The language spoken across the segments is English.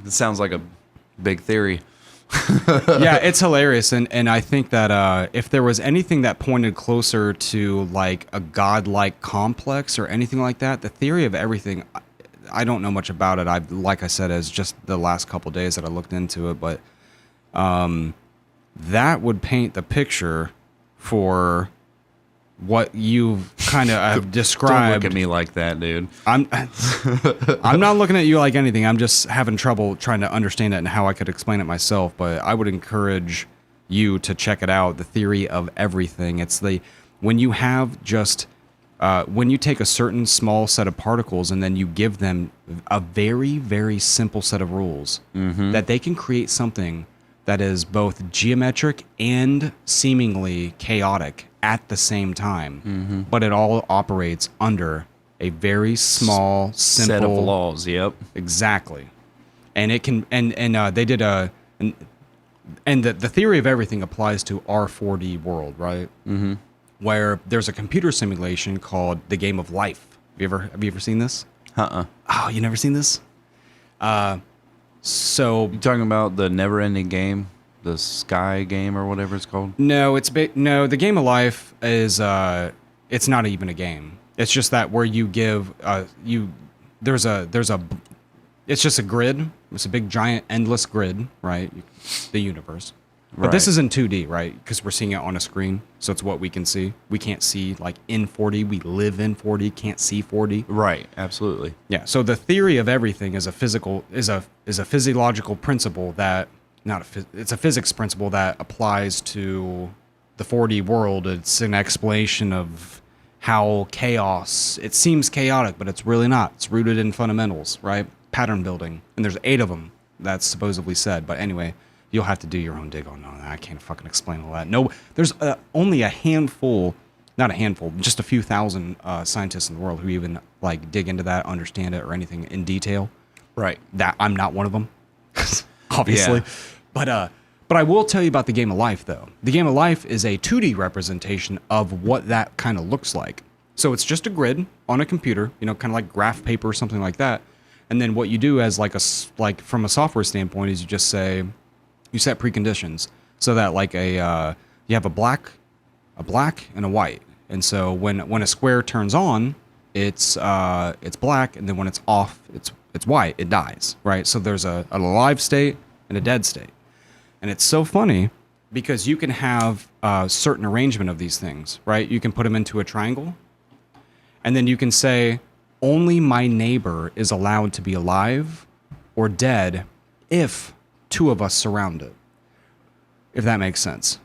It sounds like a big theory. Yeah, it's hilarious, and I think that if there was anything that pointed closer to like a godlike complex or anything like that, the theory of everything, I don't know much about it. Like I said, as just the last couple days that I looked into it, but that would paint the picture for what you've kind of have described. Don't look at me like that, dude. I'm not looking at you like anything. I'm just having trouble trying to understand it and how I could explain it myself. But I would encourage you to check it out. The theory of everything. It's when you have just when you take a certain small set of particles and then you give them a very, very simple set of rules that they can create something that is both geometric and seemingly chaotic at the same time, but it all operates under a very small, simple set of laws. Yep, exactly. And it can, and they did and the theory of everything applies to our 4D world, right? Mm-hmm. Where there's a computer simulation called the Game of Life. Have you ever seen this? Oh, you never seen this? So you talking about the never-ending game? The Sky game or whatever it's called? No, no. The Game of Life is it's not even a game. It's just that where you give there's a it's just a grid. It's a big giant endless grid, right? The universe. But this is in 2D, right? Because we're seeing it on a screen, so it's what we can see. We can't see like in 4D. We live in 4D, can't see 4D. Right, absolutely. Yeah. So the theory of everything is a physiological principle that. It's a physics principle that applies to the 4D world. It's an explanation of how chaos, it seems chaotic, but it's really not. It's rooted in fundamentals, right? Pattern building. And there's 8 of them that's supposedly said. But anyway, you'll have to do your own dig on that. I can't fucking explain all that. No, there's only a handful, not a handful, just a few thousand scientists in the world who even like dig into that, understand it, or anything in detail. Right. That I'm not one of them, obviously. Yeah. But I will tell you about the Game of Life, though. The Game of Life is a 2D representation of what that kind of looks like. So it's just a grid on a computer, kind of like graph paper or something like that. And then what you do as like from a software standpoint is you just say, you set preconditions so that like you have a black and a white. And so when a square turns on, it's black, and then when it's off, it's white. It dies, right? So there's an alive state and a dead state. And it's so funny because you can have a certain arrangement of these things, right? You can put them into a triangle, and then you can say, only my neighbor is allowed to be alive or dead if 2 of us surround it, if that makes sense.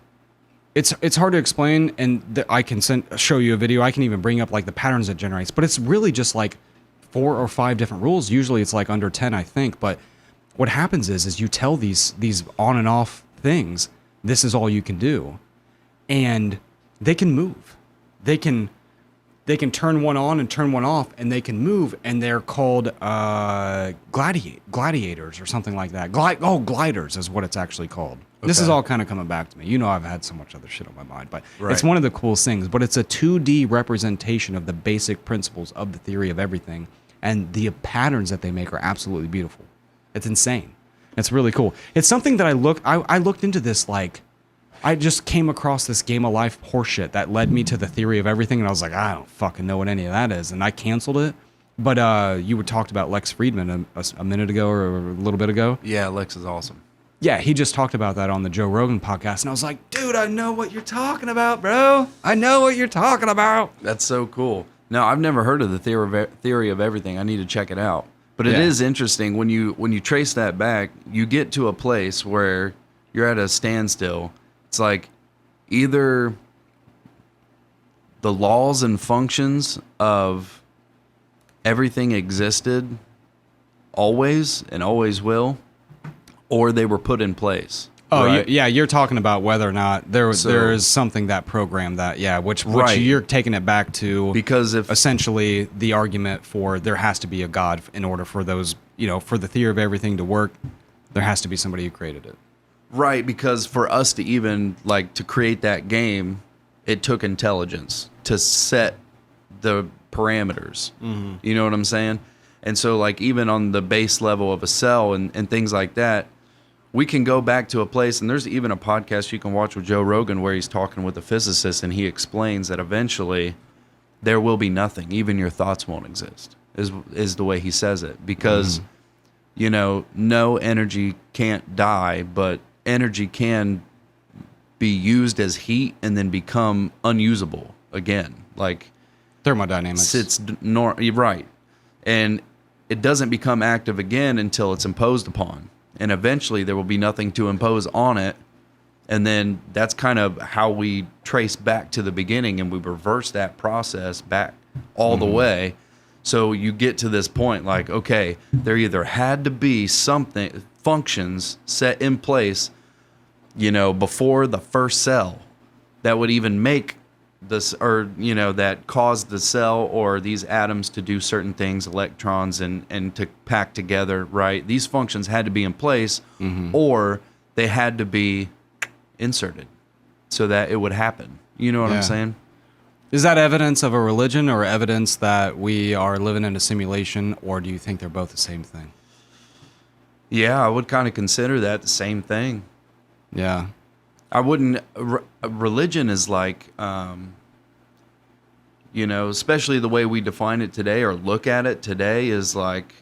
It's hard to explain, and I can show you a video. I can even bring up like the patterns it generates, but it's really just like 4 or 5 different rules. Usually it's like under 10, I think, but what happens is you tell these on and off things, this is all you can do, and they can move. They can turn one on and turn one off, and they can move, and they're called gladiators or something like that. Gliders is what it's actually called. Okay. This is all kind of coming back to me. I've had so much other shit on my mind, but It's one of the coolest things. But it's a 2D representation of the basic principles of the theory of everything, and the patterns that they make are absolutely beautiful. It's insane. It's really cool. It's something that I looked into this, like, I just came across this Game of Life horseshit that led me to the theory of everything, and I was like, I don't fucking know what any of that is, and I canceled it. But you were talked about Lex Friedman a minute ago or a little bit ago. Yeah, Lex is awesome. Yeah, he just talked about that on the Joe Rogan podcast, and I was like, dude, I know what you're talking about, bro. I know what you're talking about. That's so cool. No, I've never heard of the theory of everything. I need to check it out. But it is interesting when you trace that back, you get to a place where you're at a standstill. It's like either the laws and functions of everything existed always and always will, or they were put in place. Oh, right? yeah, you're talking about whether or not there is something that programmed that, which you're taking it back to, because if essentially the argument for there has to be a God in order for those, for the theory of everything to work, there has to be somebody who created it. Right, because for us to even to create that game, it took intelligence to set the parameters. Mm-hmm. You know what I'm saying? And so like even on the base level of a cell and things like that, we can go back to a place, and there's even a podcast you can watch with Joe Rogan where he's talking with a physicist, and he explains that eventually there will be nothing. Even your thoughts won't exist, is the way he says it. Because, no energy can't die, but energy can be used as heat and then become unusable again. Like thermodynamics. You're right. And it doesn't become active again until it's imposed upon. And eventually there will be nothing to impose on it. And then that's kind of how we trace back to the beginning, and we reverse that process back all the way. So you get to this point like, okay, there either had to be something, functions set in place, before the first cell that would even make this, or, that caused the cell or these atoms to do certain things, electrons and to pack together, right? These functions had to be in place, or they had to be inserted so that it would happen. You know what I'm saying? Is that evidence of a religion or evidence that we are living in a simulation, or do you think they're both the same thing? Yeah, I would kind of consider that the same thing. Yeah. I wouldn't. Religion is like, especially the way we define it today or look at it today is like,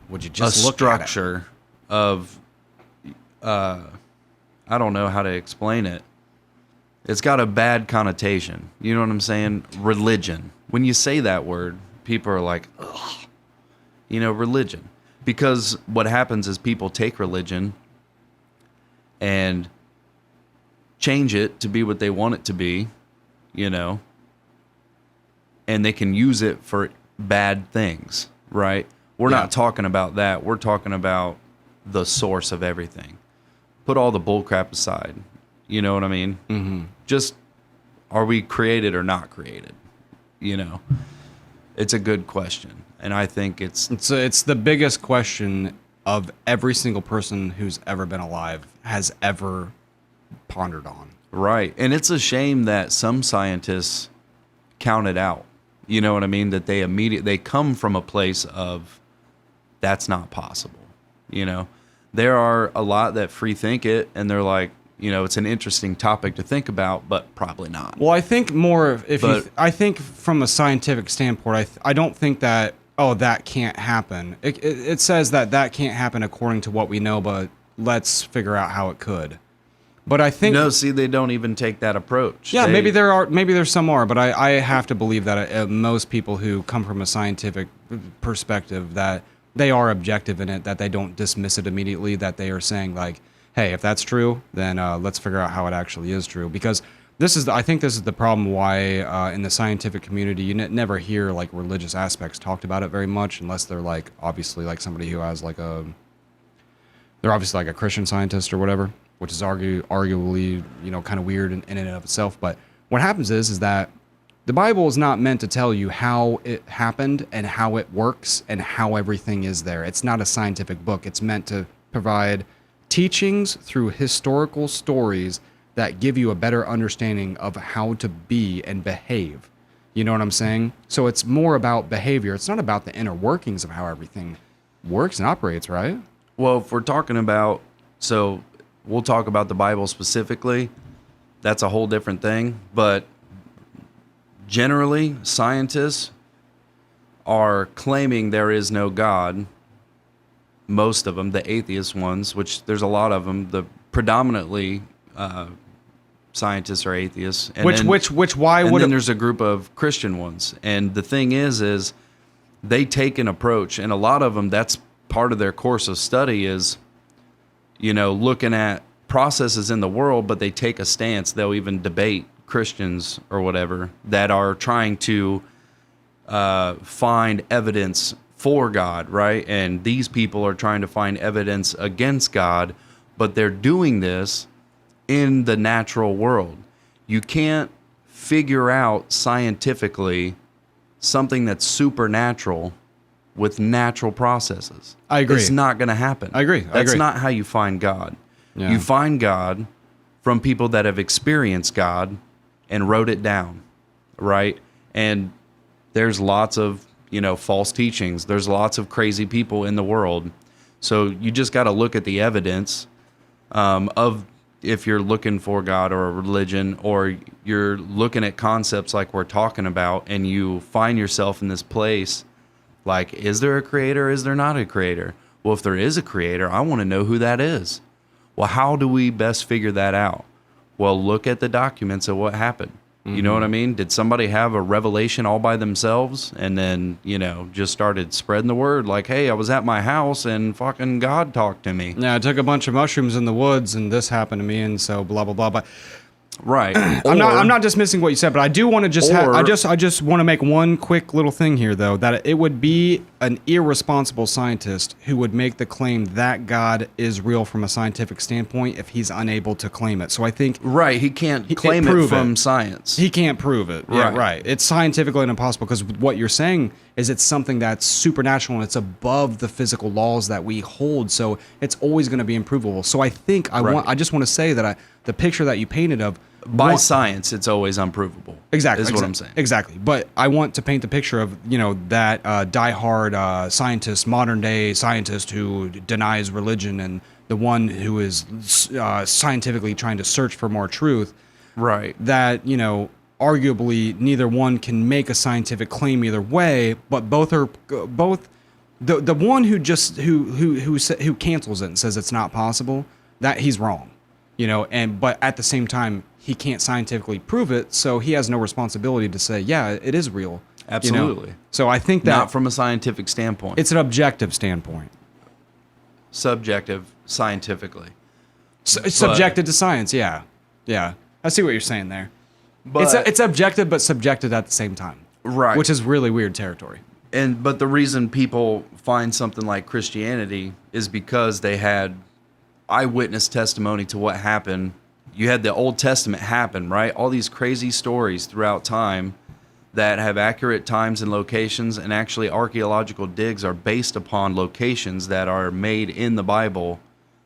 would you just a look structure of, I don't know how to explain it. It's got a bad connotation. You know what I'm saying? Religion. When you say that word, people are like, ugh. Religion. Because what happens is people take religion and change it to be what they want it to be, and they can use it for bad things, right? We're not talking about that. We're talking about the source of everything. Put all the bullcrap aside. You know what I mean? Mm-hmm. Just, are we created or not created? It's a good question. And I think it's the biggest question of every single person who's ever been alive has ever pondered on. Right. And it's a shame that some scientists count it out. You know what I mean? That they come from a place of that's not possible. There are a lot that free think it, and they're like, it's an interesting topic to think about, but probably not. Well, I think more I think from a scientific standpoint, I don't think that, that can't happen. It says that can't happen according to what we know, but let's figure out how it could. But I think they don't even take that approach. Yeah, maybe there's some more, but I have to believe that most people who come from a scientific perspective, that they are objective in it, that they don't dismiss it immediately, that they are saying like, hey, if that's true, then let's figure out how it actually is true. Because I think this is the problem why in the scientific community you never hear like religious aspects talked about it very much, unless they're like obviously like somebody who has like they're obviously like a Christian scientist or whatever, which is arguably kind of weird in and of itself. But what happens is that the Bible is not meant to tell you how it happened and how it works and how everything is there. It's not a scientific book. It's meant to provide teachings through historical stories that give you a better understanding of how to be and behave. You know what I'm saying? So it's more about behavior. It's not about the inner workings of how everything works and operates, right? Well, if we're talking about, so we'll talk about the Bible specifically. That's a whole different thing. But generally, scientists are claiming there is no God. Most of them, the atheist ones, which there's a lot of them, the predominantly scientists are atheists. And then there's a group of Christian ones. And the thing is they take an approach, and a lot of them, that's part of their course of study is, looking at processes in the world, but they take a stance. They'll even debate Christians or whatever that are trying to find evidence for God, right? And these people are trying to find evidence against God, but they're doing this in the natural world. You can't figure out scientifically something that's supernatural with natural processes. I agree. It's not going to happen. I agree. That's not how you find God. Yeah. You find God from people that have experienced God and wrote it down, right? And there's lots of false teachings. There's lots of crazy people in the world. So you just got to look at the evidence of if you're looking for God or a religion, or you're looking at concepts like we're talking about, and you find yourself in this place like, is there a creator? Is there not a creator? Well, if there is a creator, I want to know who that is. Well, how do we best figure that out? Well, look at the documents of what happened. You know what I mean? Did somebody have a revelation all by themselves and then, just started spreading the word like, hey, I was at my house and fucking God talked to me. Yeah, I took a bunch of mushrooms in the woods and this happened to me, and so blah blah blah. But right. I'm not dismissing what you said, but I do want to just I just want to make one quick little thing here, though, that it would be an irresponsible scientist who would make the claim that God is real from a scientific standpoint if he's unable to claim it. So I think he can't claim it from science. He can't prove it. Yeah, right. It's scientifically impossible, because what you're saying is it's something that's supernatural and it's above the physical laws that we hold. So it's always going to be improvable. So I think I just want to say that the picture that you painted of science, it's always unprovable. Exactly. Is what I'm saying. Exactly. But I want to paint the picture of, that diehard scientist, modern day scientist who denies religion, and the one who is scientifically trying to search for more truth. Right. That, arguably neither one can make a scientific claim either way, but both the one who just who cancels it and says it's not possible, that he's wrong. But at the same time, he can't scientifically prove it, so he has no responsibility to say, yeah, it is real. Absolutely. So I think that not from a scientific standpoint. It's an objective standpoint. Subjective, scientifically. Subjected to science, yeah. Yeah. I see what you're saying there. But it's objective but subjective at the same time. Right. Which is really weird territory. But the reason people find something like Christianity is because they had eyewitness testimony to what happened. You had the Old Testament happen, right? All these crazy stories throughout time that have accurate times and locations, and actually archaeological digs are based upon locations that are made in the Bible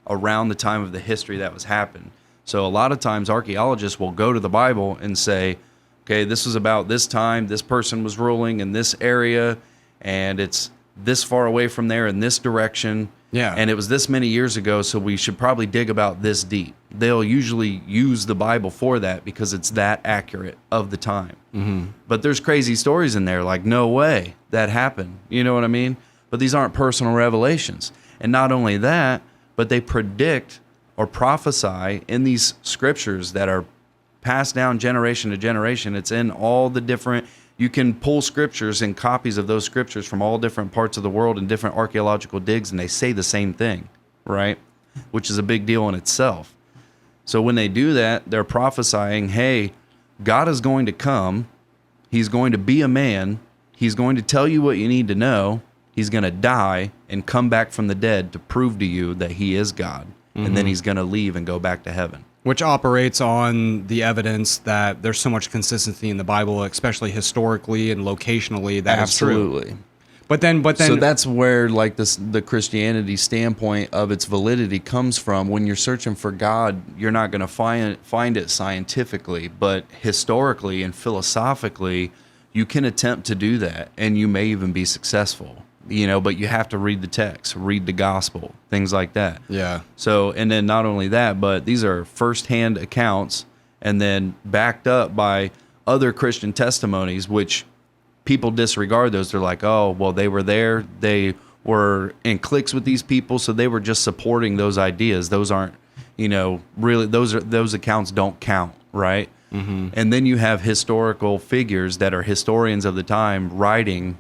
around the time of the history that was happened. So a lot of times archaeologists will go to the Bible and say, okay, this was about this time, this person was ruling in this area, and it's this far away from there in this direction. Yeah. And it was this many years ago, so we should probably dig about this deep. They'll usually use the Bible for that because it's that accurate of the time. Mm-hmm. But there's crazy stories in there like, no way that happened. You know what I mean? But these aren't personal revelations. And not only that, but they predict or prophesy in these scriptures that are passed down generation to generation. It's in all the different... You can pull scriptures and copies of those scriptures from all different parts of the world and different archaeological digs, and they say the same thing, right? Which is a big deal in itself. So when they do that, they're prophesying, hey, God is going to come. He's going to be a man. He's going to tell you what you need to know. He's going to die and come back from the dead to prove to you that he is God. Mm-hmm. And then he's going to leave and go back to heaven. Which operates on the evidence that there's so much consistency in the Bible, especially historically and locationally. That absolutely. Is true. But then, so that's where like the Christianity standpoint of its validity comes from. When you're searching for God, you're not going to find it scientifically, but historically and philosophically, you can attempt to do that, and you may even be successful. But you have to read the text, read the gospel, things like that. Yeah. So, and then not only that, but these are firsthand accounts and then backed up by other Christian testimonies, which people disregard those. They're like, oh, well, they were there. They were in cliques with these people, so they were just supporting those ideas. Those aren't, really, those accounts don't count, right? Mm-hmm. And then you have historical figures that are historians of the time writing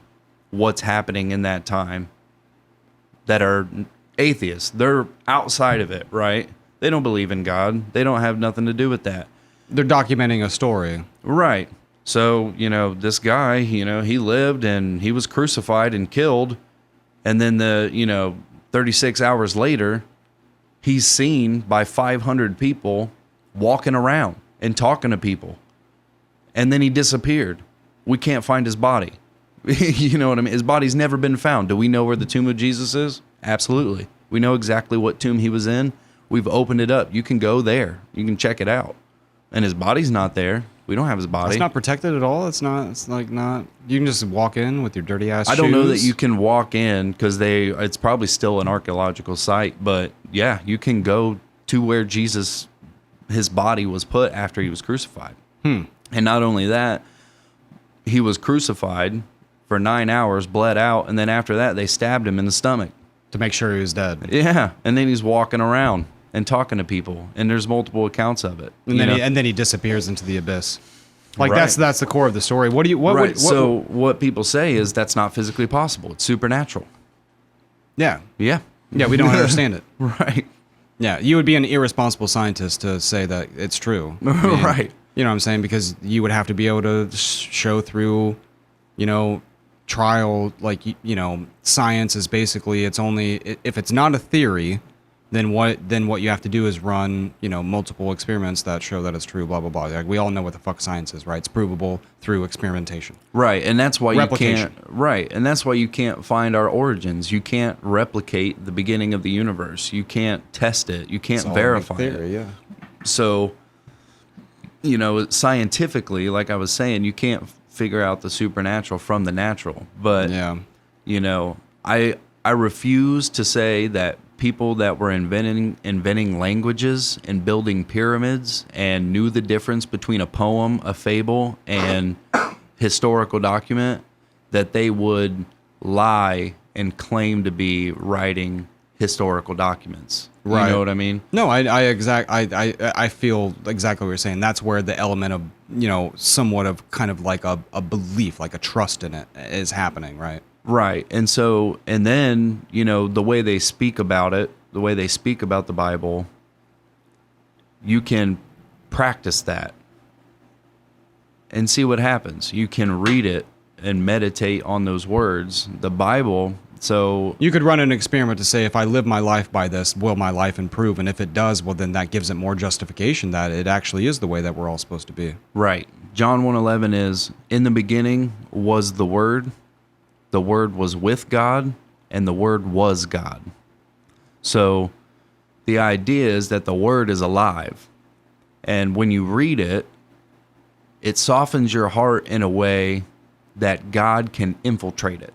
what's happening in that time that are atheists. They're outside of it, right? They don't believe in God. They don't have nothing to do with that. They're documenting a story. Right. So, this guy, he lived and he was crucified and killed. And then 36 hours later, he's seen by 500 people walking around and talking to people. And then he disappeared. We can't find his body. You know what I mean? His body's never been found. Do we know where the tomb of Jesus is? Absolutely. We know exactly what tomb he was in. We've opened it up. You can go there. You can check it out. And his body's not there. We don't have his body. It's not protected at all. It's not. It's like not. You can just walk in with your dirty ass. I don't know that you can walk in because it's probably still an archaeological site. But yeah, you can go to where his body was put after he was crucified. And not only that, he was crucified for 9 hours, bled out, and then after that, they stabbed him in the stomach to make sure he was dead. Yeah, and then he's walking around and talking to people, and there's multiple accounts of it. And then he disappears into the abyss. Like Right. that's the core of the story. What do you? Right. So what people say is that's not physically possible. It's supernatural. Yeah. Yeah. Yeah. We don't understand it. Right. Yeah. You would be an irresponsible scientist to say that it's true. Right. You know what I'm saying? Because you would have to be able to show through, trial, like, science is basically, it's only, if it's not a theory, then what you have to do is run, multiple experiments that show that it's true, blah, blah, blah. Like, we all know what the fuck science is, right? It's provable through experimentation. Right. And that's why Replication. And that's why you can't find our origins. You can't replicate the beginning of the universe. You can't test it. You can't verify it. Yeah. So, scientifically, like I was saying, you can't figure out the supernatural from the natural. But, I refuse to say that people that were inventing languages and building pyramids and knew the difference between a poem, a fable, and historical document, that they would lie and claim to be writing historical documents. Right. You know what I mean? No, I feel exactly what you're saying. That's where the element of, somewhat of kind of like a belief, like a trust in it is happening, right? Right. And then, the way they speak about it, the way they speak about the Bible, you can practice that and see what happens. You can read it and meditate on those words. The Bible, so... You could run an experiment to say, if I live my life by this, will my life improve? And if it does, well, then that gives it more justification that it actually is the way that we're all supposed to be. Right. John 1:11 is, in the beginning was the Word was with God, and the Word was God. So the idea is that the Word is alive. And when you read it, it softens your heart in a way that God can infiltrate it.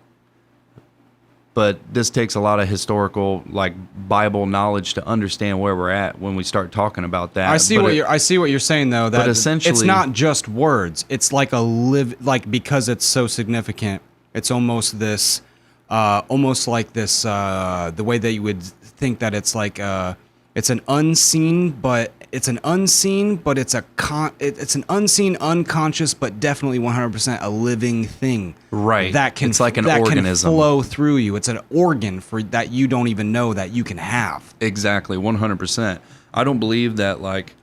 But this takes a lot of historical, like, Bible knowledge to understand where we're at when we start talking about that. I see what you're saying, though. That essentially, it's not just words. It's like because it's so significant. It's almost this, the way that you would think that it's like, it's an unseen, but it's an unseen, unconscious, but definitely 100% a living thing. Right. It's like an organism. Can flow through you. It's an organ for that you don't even know that you can have. Exactly, 100%. I don't believe that, like,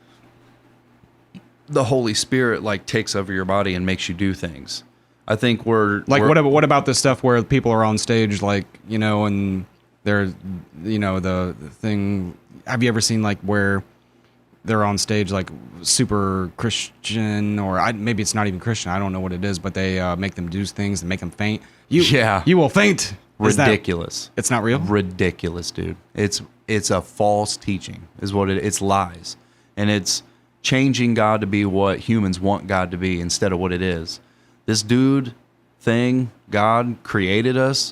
the Holy Spirit, like, takes over your body and makes you do things. I think what about this stuff where people are on stage, like, and they're, the thing. Have you ever seen, like, where they're on stage, like, super Christian, or maybe it's not even Christian, I don't know what it is, but they make them do things and make them faint. You will faint. Ridiculous. It's not real? Ridiculous, dude. It's a false teaching, is what it's lies. And it's changing God to be what humans want God to be instead of what it is. This God created us